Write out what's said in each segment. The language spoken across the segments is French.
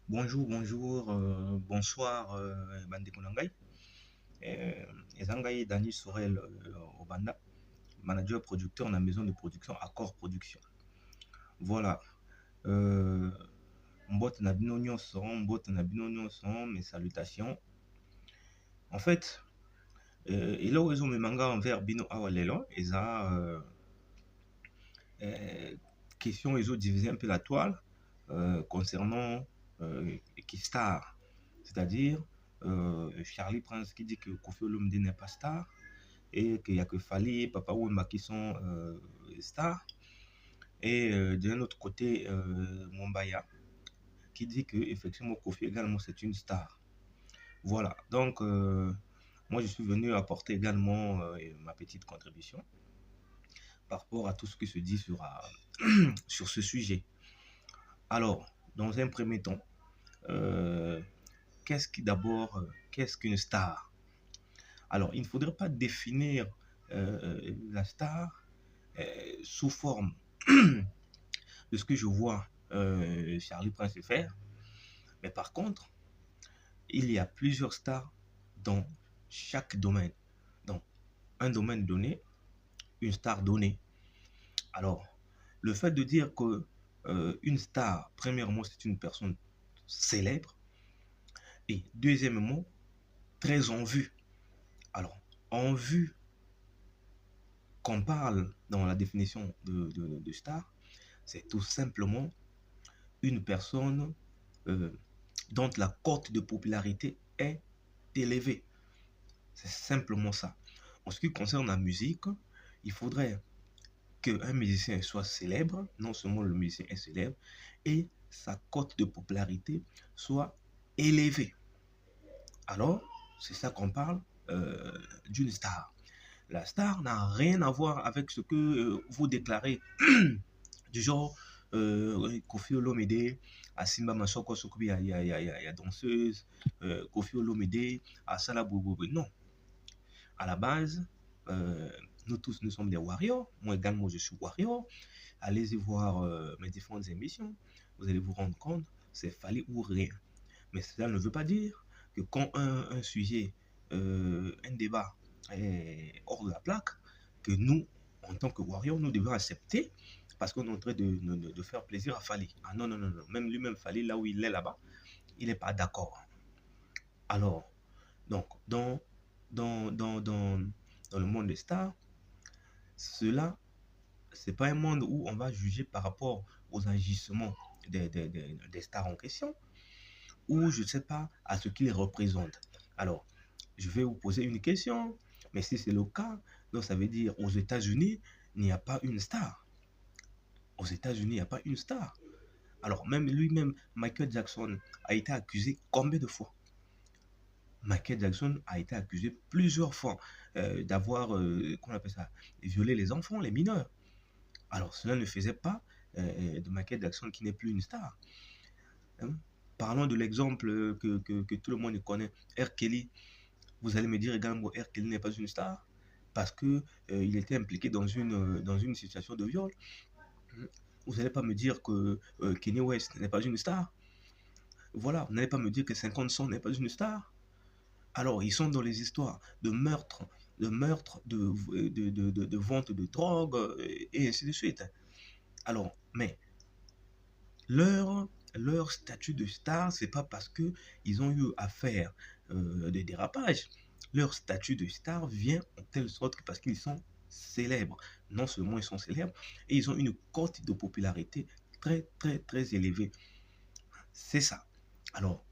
Bonjour, bonjour, bonsoir, Bande Konangai. Ezangai Dani Sorel Obanda, manager producteur dans la maison de production Accord Production. Voilà. Euh, Mbot na bino nyonso, mbot na bino nyonso, mes salutations. En fait, et là où ils ont mes mangas envers bino awalelo, ils ont question, ils ont divisé un peu la toile concernant Kistar, c'est-à-dire Charlie Prince qui dit que Kofi Olomide n'est pas star et qu'il n'y a que Fali, Papa Wemba qui sont stars. Et d'un autre côté, Mombaya qui dit que effectivement Kofi également c'est une star. Voilà, donc moi je suis venu apporter également ma petite contribution par rapport à tout ce qui se dit sur ce sujet. Alors, dans un premier temps, euh, qu'est-ce qu'une star? Alors, il ne faudrait pas définir la star sous forme de ce que je vois Charlie Prince faire, mais par contre, il y a plusieurs stars dans chaque domaine. Dans un domaine donné, une star donnée. Alors, le fait de dire que une star, premièrement, c'est une personne célèbre, et deuxièmement, très en vue. Alors, en vue, qu'on parle dans la définition de star, c'est tout simplement une personne euh, dont la cote de popularité est élevée. C'est simplement ça. En ce qui concerne la musique, il faudrait qu'un musicien soit célèbre, non seulement le musicien est célèbre, et sa cote de popularité soit élevée. Alors, c'est ça qu'on parle d'une star. La star n'a rien à voir avec ce que vous déclarez du genre Kofi Olomide, à Simba Masoko Sokubi, il y a danseuse, Kofi Olomide, à Salah Boubou. Non, à la base, euh, nous tous, nous sommes des warriors. Moi également, je suis warrior. Allez-y voir mes différentes émissions. Vous allez vous rendre compte, c'est fallait ou rien. Mais cela ne veut pas dire que quand un sujet, un débat est hors de la plaque, que nous, en tant que warriors, nous devons accepter parce qu'on est en train de faire plaisir à Fali. Ah non, non, non, non. Même lui-même, Fali, là où il est là-bas, il n'est pas d'accord. Alors, donc, dans le monde des stars, cela, c'est pas un monde où on va juger par rapport aux agissements des stars en question, ou je ne sais pas, à ce qu'ils représentent. Alors, je vais vous poser une question, mais si c'est le cas, donc ça veut dire aux États-Unis, il n'y a pas une star. Aux États-Unis, il n'y a pas une star. Alors, même lui-même, Michael Jackson, a été accusé combien de fois? Michael Jackson a été accusé plusieurs fois d'avoir, qu'on appelle ça, violé les enfants, les mineurs. Alors, cela ne faisait pas de Michael Jackson qui n'est plus une star. Hein. Parlons de l'exemple que tout le monde connaît, R. Kelly. Vous allez me dire également que R. Kelly n'est pas une star parce que il était impliqué dans une situation de viol. Vous n'allez pas me dire que Kanye West n'est pas une star. Voilà, vous n'allez pas me dire que 50 Cent n'est pas une star. Alors, ils sont dans les histoires de meurtre, de vente de drogue, et ainsi de suite. Alors, mais leur statut de star, c'est pas parce qu'ils ont eu à faire des dérapages. Leur statut de star vient en telle sorte que parce qu'ils sont célèbres. Non seulement ils sont célèbres, et ils ont une cote de popularité très, très, très élevée. C'est ça. Alors,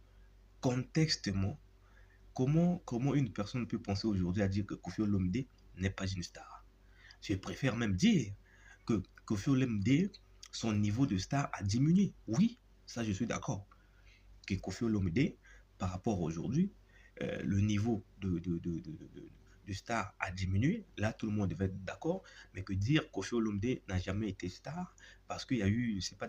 contextement, comment une personne peut penser aujourd'hui à dire que Kofi Olomide n'est pas une star? Je préfère même dire que Kofi Olomide, son niveau de star a diminué. Oui, ça je suis d'accord. Que Kofi Olomide, par rapport à aujourd'hui, le niveau de star a diminué. Là, tout le monde devait être d'accord. Mais que dire Kofi Olomide n'a jamais été star parce qu'il y a eu, c'est pas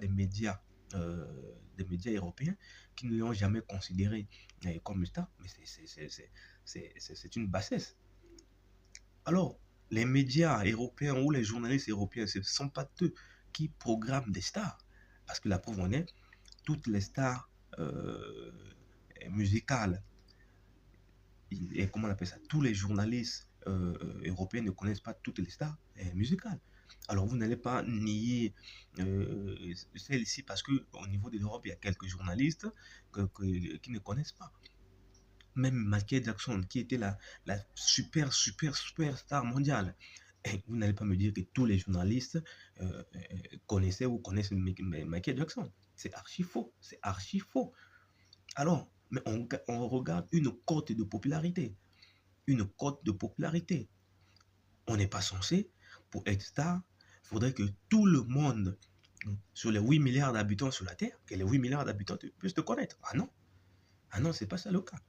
euh, des médias européens qui ne l'ont jamais considéré comme star, mais c'est une bassesse. Alors, les médias européens ou les journalistes européens, ce ne sont pas eux qui programment des stars. Parce que la preuve en est, toutes les stars musicales, et comment on appelle ça, tous les journalistes européens ne connaissent pas toutes les stars musicales. Alors vous n'allez pas nier celle-ci parce qu'au niveau de l'Europe, il y a quelques journalistes qui ne connaissent pas. Même Michael Jackson, qui était la super star mondiale. Et vous n'allez pas me dire que tous les journalistes connaissaient ou connaissent Michael Jackson. C'est archi faux. C'est archi faux. Alors, mais on regarde une cote de popularité. Une cote de popularité. On n'est pas censé, pour être star, il faudrait que tout le monde, sur les 8 milliards d'habitants sur la Terre, que les 8 milliards d'habitants puissent te connaître. Ah non. Ah non, c'est pas ça le cas.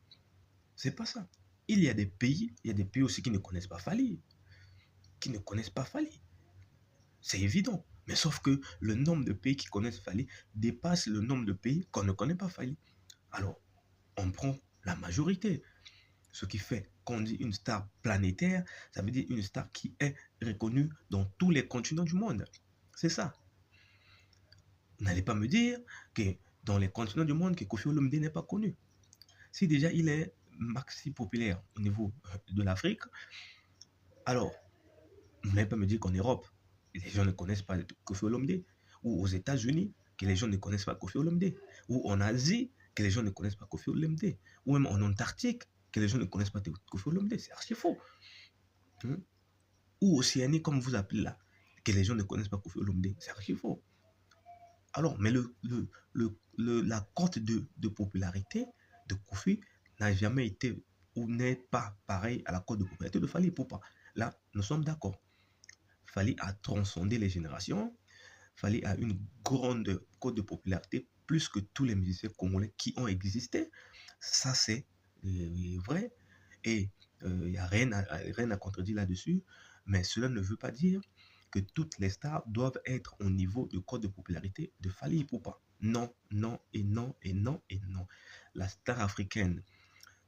C'est pas ça. Il y a des pays aussi qui ne connaissent pas Fally. Qui ne connaissent pas Fally. C'est évident. Mais sauf que le nombre de pays qui connaissent Fally dépasse le nombre de pays qu'on ne connaît pas Fally. Alors, on prend la majorité. Ce qui fait qu'on dit une star planétaire, ça veut dire une star qui est reconnue dans tous les continents du monde. C'est ça. Vous n'allez pas me dire que dans les continents du monde, que Koffi Olomide n'est pas connu. Si déjà il est maxi populaire au niveau de l'Afrique, alors vous n'allez pas me dire qu'en Europe, les gens ne connaissent pas Koffi Olomide, ou aux États-Unis, que les gens ne connaissent pas Koffi Olomide, ou en Asie, que les gens ne connaissent pas Koffi Olomide, ou même en Antarctique, que les gens ne connaissent pas Koffi Olomide. C'est archi faux. Ou Océanie, comme vous appelez là, que les gens ne connaissent pas Koffi Olomide. C'est archi faux. Alors, mais la cote de popularité de Koffi n'a jamais été ou n'est pas pareil à la cote de popularité de Fally Ipupa. Là, nous sommes d'accord. Fally a transcendé les générations. Fally a une grande cote de popularité plus que tous les musiciens congolais qui ont existé. Ça, c'est vrai. Et il n'y a rien à contredire là-dessus. Mais cela ne veut pas dire que toutes les stars doivent être au niveau de cote de popularité de Fally Ipupa. Non, non, et non, et non, et non. La star africaine,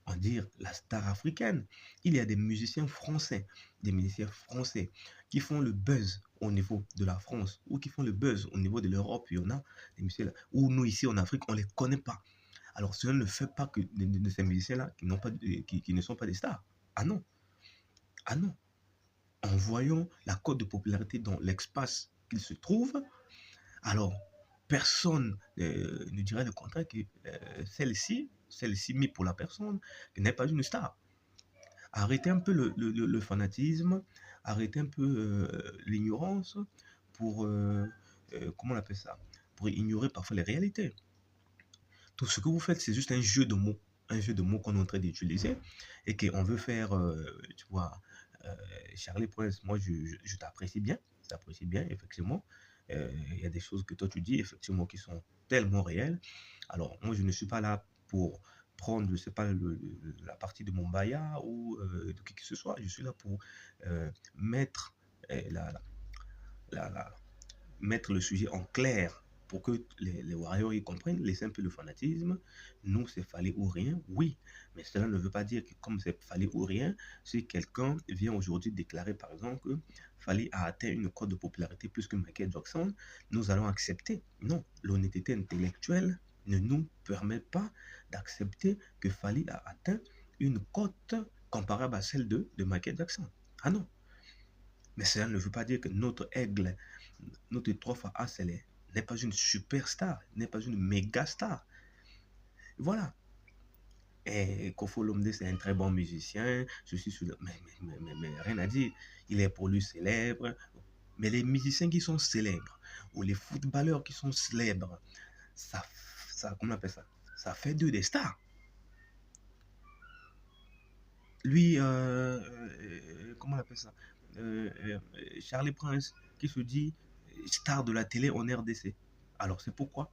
on va dire la star africaine, il y a des musiciens français qui font le buzz au niveau de la France ou qui font le buzz au niveau de l'Europe. Il y en a des musiciens où nous ici en Afrique, on ne les connaît pas. Alors cela ne fait pas que de ces musiciens-là qui ne sont pas des stars. Ah non. Ah non. En voyant la cote de popularité dans l'espace qu'ils se trouvent, alors personne ne dirait le contraire que celle-ci mise pour la personne, n'est pas une star. Arrêtez un peu le fanatisme, arrêtez un peu l'ignorance pour, comment on appelle ça, pour ignorer parfois les réalités. Tout ce que vous faites, c'est juste un jeu de mots qu'on est en train d'utiliser et qu'on veut faire, tu vois, Charlie Prince, moi je t'apprécie bien, effectivement. Il y a des choses que toi tu dis, effectivement, qui sont tellement réelles. Alors, moi je ne suis pas là pour prendre, je ne sais pas, la partie de mon baya ou de qui que ce soit. Je suis là pour mettre, mettre le sujet en clair pour que les warriors y comprennent, laisser un peu le fanatisme. Nous, c'est fallait ou rien, oui, mais cela ne veut pas dire que comme c'est fallait ou rien, si quelqu'un vient aujourd'hui déclarer par exemple que Fally a atteint une cote de popularité plus que Michael Jackson, nous allons accepter. Non, l'honnêteté intellectuelle ne nous permet pas d'accepter que Fally a atteint une cote comparable à celle de Michael Jackson. Ah non. Mais cela ne veut pas dire que notre aigle, notre 3 fois ACL n'est pas une superstar, n'est pas une méga star. Voilà. Et Koffi Olomide, c'est un très bon musicien. Je suis sur mais rien à dire. Il est pour lui célèbre. Mais les musiciens qui sont célèbres, ou les footballeurs qui sont célèbres, ça comment on appelle ça? Ça fait d'eux des stars. Lui, comment on appelle ça? Charlie Prince, qui se dit star de la télé en RDC. Alors c'est pourquoi?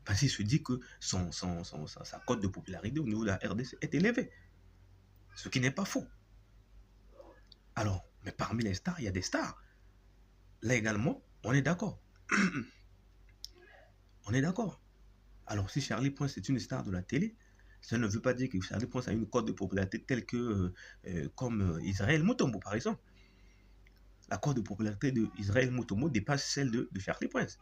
Parce qu'il se dit que sa cote de popularité au niveau de la RDC est élevée. Ce qui n'est pas faux. Alors, mais parmi les stars, il y a des stars. Là également, on est d'accord. On est d'accord. Alors, si Charlie Prince est une star de la télé, ça ne veut pas dire que Charlie Prince a une cote de popularité telle que, comme Israël Mutombo, par exemple. La cote de popularité d'Israël Mutombo dépasse celle de Charlie Prince.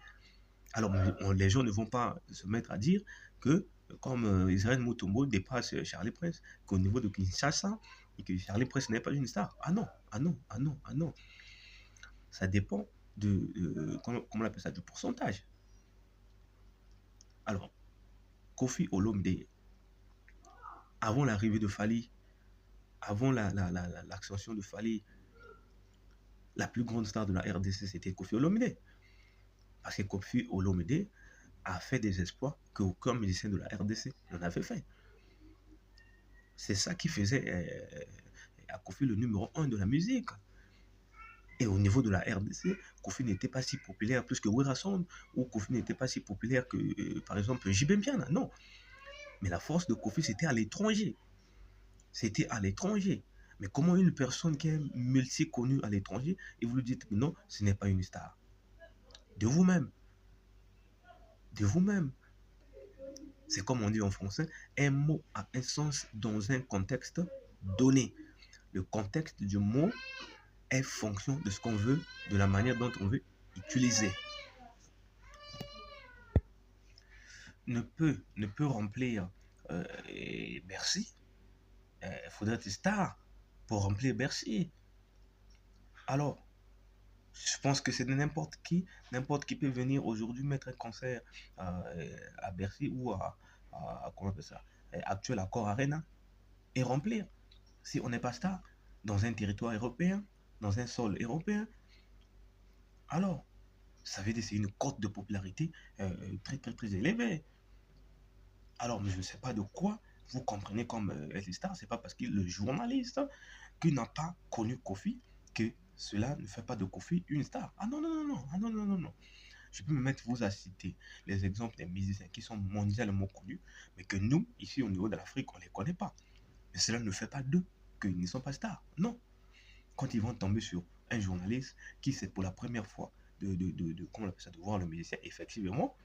Alors, les gens ne vont pas se mettre à dire que, comme Israël Mutombo dépasse Charlie Prince, qu'au niveau de Kinshasa, et que Charlie Prince n'est pas une star. Ah non, ah non, ah non, ah non. Ça dépend comment on appelle ça, du pourcentage. Alors, Kofi Olomide, avant l'arrivée de Fali, avant l'ascension de Fali, la plus grande star de la RDC, c'était Kofi Olomide. Parce que Kofi Olomide a fait des exploits qu'aucun musicien de la RDC n'en avait fait. C'est ça qui faisait à Kofi le numéro 1 de la musique. Et au niveau de la RDC, Kofi n'était pas si populaire plus que Werason, ou Kofi n'était pas si populaire que, par exemple, JB Mpiana. Non. Mais la force de Kofi, c'était à l'étranger. C'était à l'étranger. Mais comment une personne qui est multi-connue à l'étranger, et vous lui dites que non, ce n'est pas une star. De vous-même. De vous-même. C'est comme on dit en français, un mot a un sens dans un contexte donné. Le contexte du mot est fonction de ce qu'on veut, de la manière dont on veut utiliser. Ne peut remplir Bercy. Il faudrait être star pour remplir Bercy. Alors, je pense que c'est n'importe qui peut venir aujourd'hui mettre un concert à Bercy ou comment on appelle ça, actuel Accor Arena et remplir. Si on n'est pas star dans un territoire européen, dans un sol européen, alors ça veut dire que c'est une cote de popularité très très très élevée. Alors, mais je ne sais pas de quoi vous comprenez comme être star. C'est pas parce que le journaliste qui n'a pas connu Kofi que cela ne fait pas de Kofi une star. Ah non, non, non, non, ah non, non, non, non. Je peux me mettre vous à citer les exemples des musiciens qui sont mondialement connus, mais que nous, ici au niveau de l'Afrique, on ne les connaît pas. Mais cela ne fait pas d'eux qu'ils ne sont pas stars. Non. Quand ils vont tomber sur un journaliste qui, c'est pour la première fois comment on appelle ça, de voir le musicien, effectivement,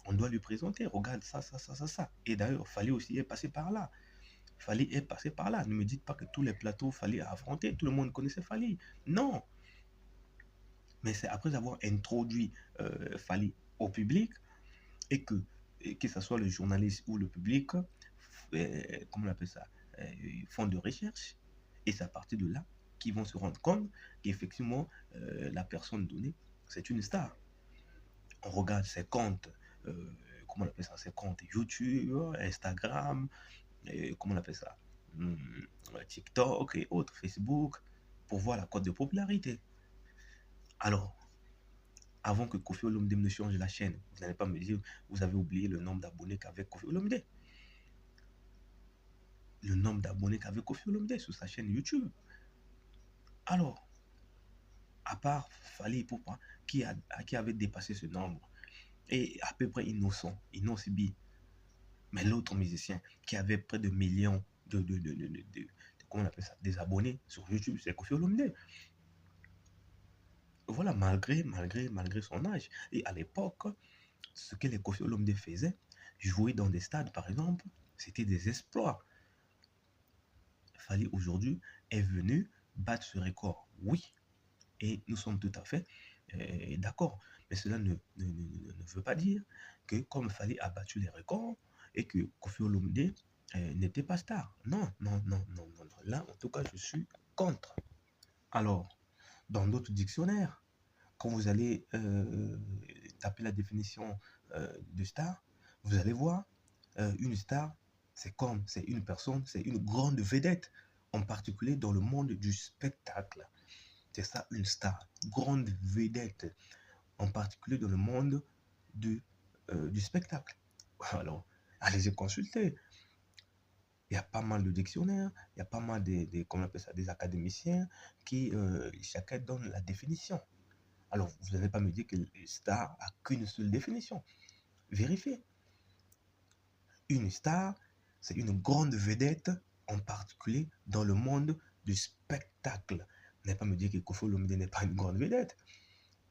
on doit lui présenter, regarde ça, ça, ça, ça, ça. Et d'ailleurs, Fali aussi est passé par là. Fali est passé par là. Ne me dites pas que tous les plateaux Fali a affronté, tout le monde connaissait Fali. Non. Mais c'est après avoir introduit Fali au public et que ce soit le journaliste ou le public, comment on appelle ça, font de recherche. Et c'est à partir de là qu'ils vont se rendre compte qu'effectivement, la personne donnée, c'est une star. On regarde ses comptes, comment on appelle ça, ses comptes YouTube, Instagram, comment on appelle ça, TikTok et autres, Facebook, pour voir la cote de popularité. Alors, avant que Kofi Olomide ne change la chaîne, vous n'allez pas me dire, vous avez oublié le nombre d'abonnés qu'avait Kofi Olomide. Le nombre d'abonnés qu'avait Kofi Olomide sur sa chaîne YouTube. Alors, à part Fali Ipupa, qui avait dépassé ce nombre, et à peu près innocent Sibi, mais l'autre musicien qui avait près de millions comment on appelle ça, des abonnés sur YouTube, c'est Kofi Olomide. Voilà, malgré son âge. Et à l'époque, ce que les Kofi Olomide faisaient, jouer dans des stades par exemple, c'était des exploits. Fali aujourd'hui est venu battre ce record. Oui, et nous sommes tout à fait d'accord. Mais cela ne veut pas dire que comme Fali a battu les records et que Kofi Olomide n'était pas star. Non, non, non, non, non, non. Là, en tout cas, je suis contre. Alors, dans d'autres dictionnaires, quand vous allez taper la définition de star, vous allez voir une star, c'est une personne, c'est une grande vedette, en particulier dans le monde du spectacle. C'est ça une star, grande vedette, en particulier dans le monde du spectacle. Alors, allez-y consulter. Il y a pas mal de dictionnaires, il y a pas mal comment on appelle ça, des académiciens qui chacun donne la définition. Alors, vous n'allez pas me dire que star a qu'une seule définition. Vérifiez. Une star, c'est une grande vedette, en particulier dans le monde du spectacle. Vous n'allez pas me dire que Kofi Olomide n'est pas une grande vedette.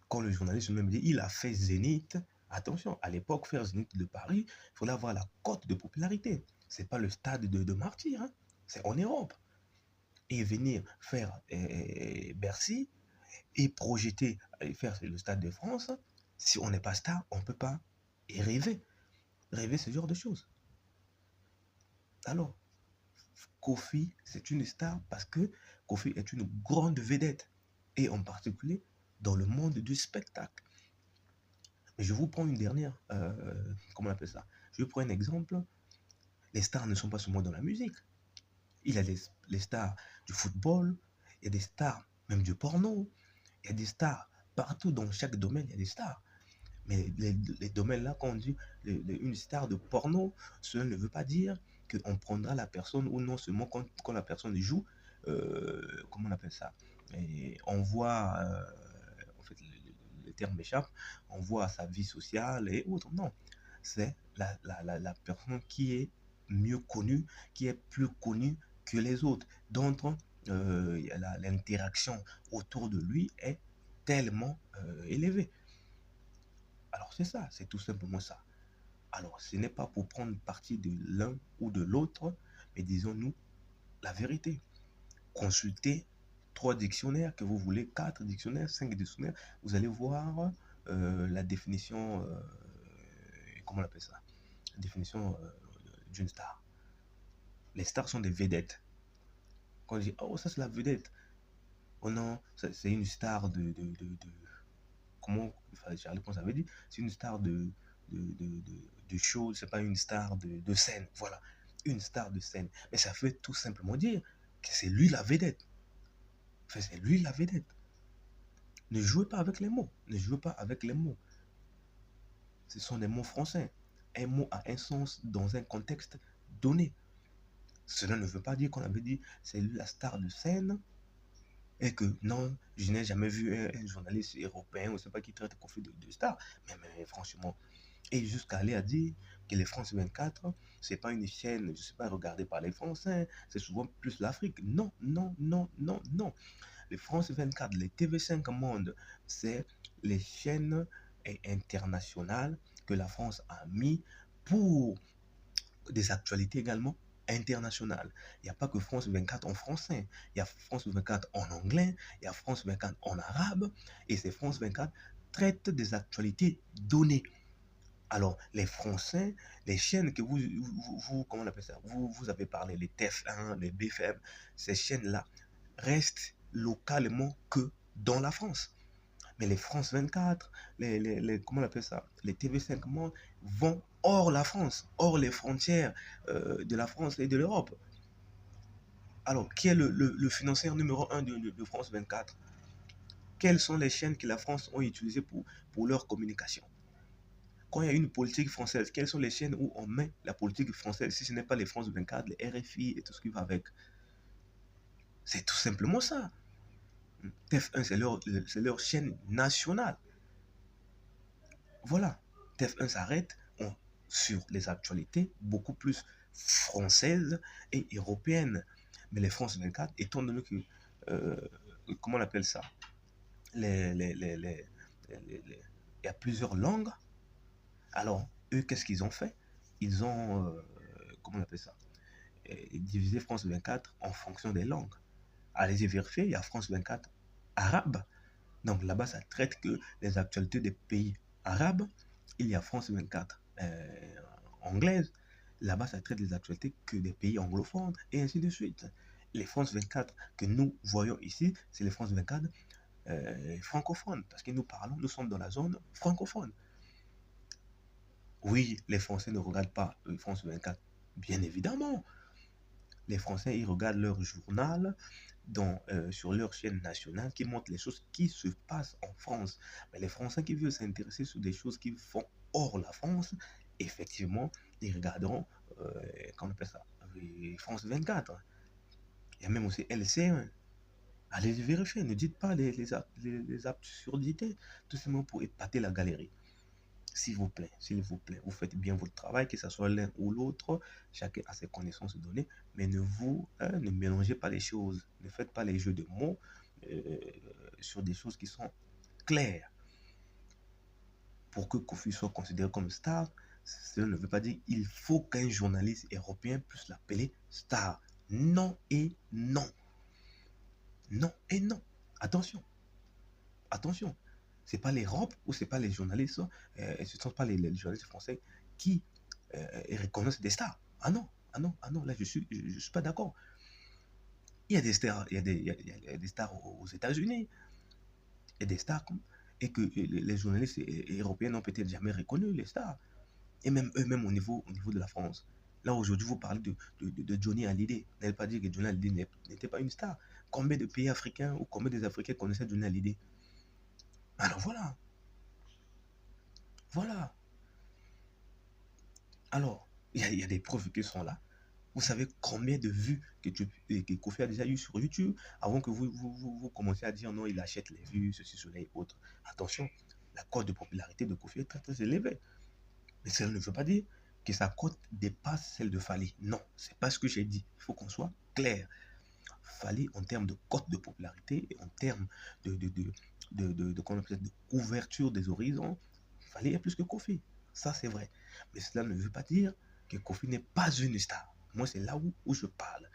Quand le journaliste me dit il a fait Zénith, attention, à l'époque, faire Zénith de Paris, il fallait avoir la cote de popularité. Ce n'est pas le stade de Martyr, hein. C'est en Europe. Et venir faire Bercy et projeter, faire le Stade de France, Si on n'est pas star, on ne peut pas y rêver. Rêver ce genre de choses. Alors, Kofi, c'est une star parce que Kofi est une grande vedette. Et en particulier dans le monde du spectacle. Mais je vous prends une dernière, comment on appelle ça? Je prends un exemple. Les stars ne sont pas seulement dans la musique. Il y a les stars du football, il y a des stars même du porno, il y a des stars partout dans chaque domaine, il y a des stars. Mais les domaines là, quand on dit une star de porno, cela ne veut pas dire qu'on prendra la personne ou non seulement quand la personne joue, comment on appelle ça? Et on voit, en fait, le terme m'échappe, on voit sa vie sociale et autres. Non, c'est la personne qui est mieux connue, qui est plus connue que les autres. Donc, l'interaction autour de lui est tellement élevée. Alors c'est ça, c'est tout simplement ça. Alors ce n'est pas pour prendre parti de l'un ou de l'autre, mais disons-nous la vérité. Consultez 3 dictionnaires que vous voulez, 4 dictionnaires, 5 dictionnaires, vous allez voir la définition, comment on appelle ça? La définition d'une star. Les stars sont des vedettes. Quand on dit, oh ça c'est la vedette, oh non, c'est une star comment, enfin, Charles Pons avait dit, c'est une star de show, c'est pas une star de scène, voilà, une star de scène. Mais ça veut tout simplement dire que c'est lui la vedette. Enfin, c'est lui la vedette. Ne jouez pas avec les mots, ne jouez pas avec les mots. Ce sont des mots français. Un mot a un sens dans un contexte donné. Cela ne veut pas dire qu'on avait dit c'est lui la star de scène et que non, je n'ai jamais vu un journaliste européen, on ne sait pas qui traite Kofi de star. Mais franchement, et jusqu'à aller à dire que les France 24, c'est pas une chaîne, je ne sais pas, regardée par les Français, c'est souvent plus l'Afrique. Non, non, non, non, non. Les France 24, les TV5 Monde, c'est les chaînes internationales que la France a mis pour des actualités également internationales. Il n'y a pas que France 24 en français, il y a France 24 en anglais, il y a France 24 en arabe, et ces France 24 traitent des actualités données. Alors, les Français, les chaînes que comment on appelle ça? Vous avez parlé, les TF1, les BFM, ces chaînes-là restent localement que dans la France. Mais les France 24, comment on appelle ça? Les TV5 Monde vont hors la France, hors les frontières de la France et de l'Europe. Alors, qui est le financier numéro 1 de France 24? Quelles sont les chaînes que la France a utilisées pour leur communication? Quand il y a une politique française, quelles sont les chaînes où on met la politique française, si ce n'est pas les France 24, les RFI et tout ce qui va avec? C'est tout simplement ça. TF1, c'est leur chaîne nationale. Voilà. TF1 s'arrête sur les actualités beaucoup plus françaises et européennes. Mais les France 24, étant donné que, euh, comment on appelle ça? Il y a plusieurs langues. Alors, eux, qu'est-ce qu'ils ont fait? Ils ont, comment on appelle ça? Divisé France 24 en fonction des langues. Allez-y vérifier, il y a France 24 arabe. Donc là-bas, ça traite que les actualités des pays arabes. Il y a France 24 anglaise. Là-bas, ça traite des actualités que des pays anglophones et ainsi de suite. Les France 24 que nous voyons ici, c'est les France 24 francophones parce que nous sommes dans la zone francophone. Oui, les Français ne regardent pas France 24, bien évidemment. Les Français, ils regardent leur journal sur leur chaîne nationale qui montre les choses qui se passent en France. Mais les Français qui veulent s'intéresser sur des choses qui font hors la France, effectivement, ils regarderont, comment on appelle ça, France 24. Il y a même aussi LC1. Allez vérifier, ne dites pas les absurdités, tout simplement pour épater la galerie. S'il vous plaît, vous faites bien votre travail, que ce soit l'un ou l'autre, chacun a ses connaissances données, mais ne mélangez pas les choses, ne faites pas les jeux de mots euh, sur des choses qui sont claires. Pour que Kofi soit considéré comme star, cela ne veut pas dire qu'il faut qu'un journaliste européen puisse l'appeler star. Non et non. Non et non. Attention, attention. C'est pas l'Europe ou c'est pas les journalistes, ce ne sont pas les journalistes français qui reconnaissent des stars. Ah non, ah non, ah non, là je suis pas d'accord. Il y a des stars, il y a des stars aux États-Unis, il y a des stars et que les journalistes européens n'ont peut-être jamais reconnu les stars. Et même eux-mêmes au niveau de la France. Là, aujourd'hui, vous parlez de Johnny Hallyday. N'allez pas dire que Johnny Hallyday n'était pas une star. Combien de pays africains ou combien des Africains connaissaient Johnny Hallyday? Alors voilà, voilà. Alors, il y a des preuves qui sont là. Vous savez combien de vues que Kofi a déjà eu sur YouTube avant que vous commenciez à dire non, il achète les vues, ceci, cela et autres. Attention, la cote de popularité de Kofi est très très élevée. Mais cela ne veut pas dire que sa cote dépasse celle de Fali. Non, c'est pas ce que j'ai dit. Il faut qu'on soit clair. Fali, en termes de cote de popularité et en termes de couverture des horizons, Fali est plus que Kofi. Ça, c'est vrai. Mais cela ne veut pas dire que Kofi n'est pas une star. Moi, c'est là où je parle.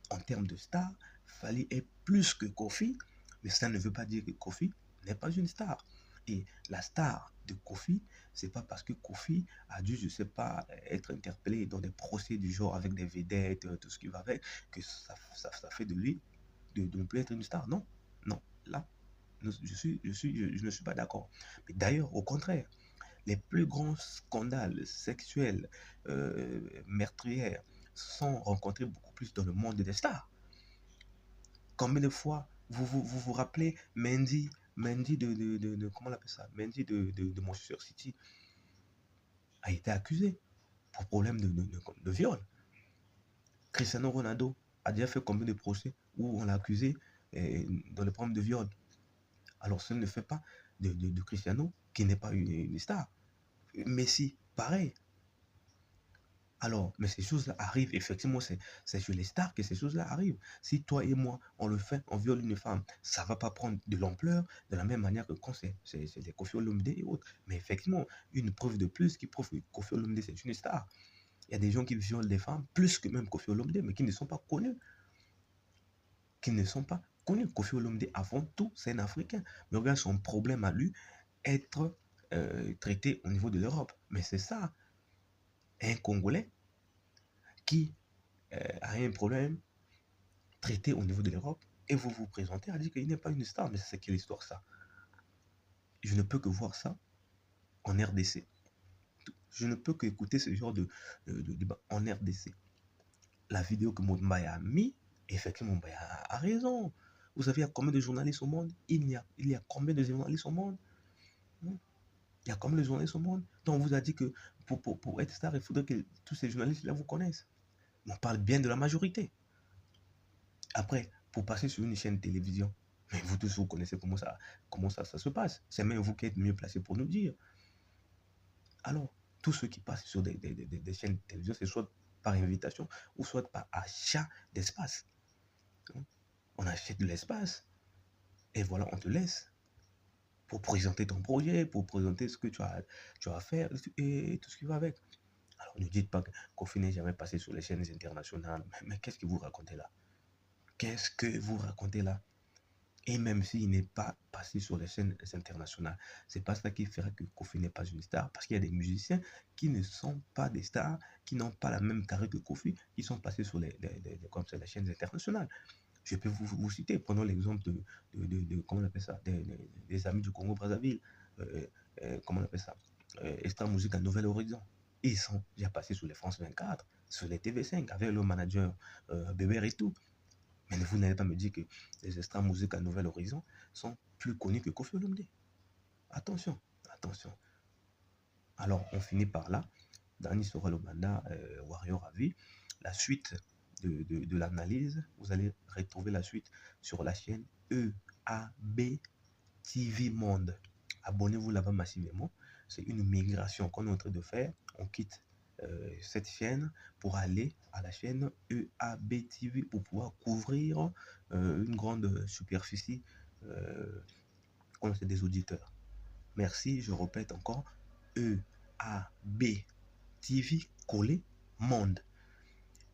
En termes de star, Fali est plus que Kofi, mais ça ne veut pas dire que Kofi n'est pas une star. Et la star de Kofi, c'est pas parce que Kofi a dû, je sais pas, être interpellé dans des procès du genre avec des vedettes, tout ce qui va avec, que ça fait de lui de ne plus être une star. Non, non. Là, je ne suis pas d'accord. Mais d'ailleurs, au contraire, les plus grands scandales sexuels, meurtrières, sont rencontrés beaucoup plus dans le monde des stars. Combien de fois vous rappelez Mendy comment on appelle ça? Mendy de Manchester City a été accusé pour problème de viol. Cristiano Ronaldo a déjà fait combien de procès où on l'a accusé dans le problème de viol. Alors, ce ne fait pas de Cristiano qui n'est pas une star. Messi, pareil. Alors, mais ces choses-là arrivent, effectivement, c'est chez les stars que ces choses-là arrivent. Si toi et moi, on le fait, on viole une femme, ça ne va pas prendre de l'ampleur de la même manière que quand c'est des Koffi Olomide et autres. Mais effectivement, une preuve de plus qui prouve que Koffi Olomide, c'est une star. Il y a des gens qui violent des femmes, plus que même Koffi Olomide, mais qui ne sont pas connus. Qui ne sont pas connus. Koffi Olomide, avant tout, c'est un Africain. Mais regarde son problème à lui, être traité au niveau de l'Europe. Mais c'est ça, un Congolais qui a un problème traité au niveau de l'Europe et vous vous présentez à dire qu'il n'est pas une star. Mais c'est quelle histoire ça? Je ne peux que voir ça en RDC. Je ne peux qu'écouter ce genre de débat en RDC. La vidéo que Mbaya a mis, effectivement, Mbaya a raison. Vous savez, il y a combien de journalistes au monde? Il y a combien de journalistes au monde? Il y a combien de journalistes au monde? Donc, on vous a dit que pour être star, il faudrait que tous ces journalistes-là vous connaissent. On parle bien de la majorité. Après, pour passer sur une chaîne de télévision, mais vous tous, vous connaissez comment ça se passe. C'est même vous qui êtes mieux placé pour nous dire. Alors, tous ceux qui passent sur des chaînes de télévision, c'est soit par invitation ou soit par achat d'espace. On achète de l'espace et voilà, on te laisse pour présenter ton projet, pour présenter ce que tu as à faire et tout ce qui va avec. Alors, ne dites pas qu'on n'est jamais passé sur les chaînes internationales. Mais qu'est-ce que vous racontez là? Qu'est-ce que vous racontez là? Et même s'il n'est pas passé sur les chaînes internationales, c'est pas ça qui fera que Kofi n'est pas une star, parce qu'il y a des musiciens qui ne sont pas des stars, qui n'ont pas la même carrière que Kofi, qui sont passés sur comme ça, les chaînes internationales. Je peux vous citer, prenons l'exemple comment on appelle ça, des amis du Congo-Brazzaville, comment on appelle ça, Extra Musique à Nouvel Horizon. Ils sont déjà passés sur les France 24, sur les TV5, avec le manager Bébert et tout. Mais vous n'allez pas me dire que les extra musiques à Nouvel Horizon sont plus connus que Kofi Olomide. Attention, attention. Alors, on finit par là. Dani Sora Lobanda, Warrior à vie. La suite de l'analyse, vous allez retrouver la suite sur la chaîne EAB TV Monde. Abonnez-vous là-bas massivement. C'est une migration qu'on est en train de faire. On quitte cette chaîne pour aller à la chaîne EAB TV pour pouvoir couvrir une grande superficie comme c'est des auditeurs. Merci, je répète encore, EAB TV collé Monde.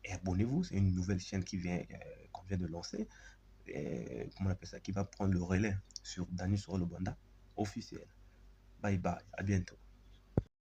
Et abonnez-vous, c'est une nouvelle chaîne qu'on vient de lancer. Comment on appelle ça, qui va prendre le relais sur Dani Soro Lobanda. officiel. Bye bye, à bientôt.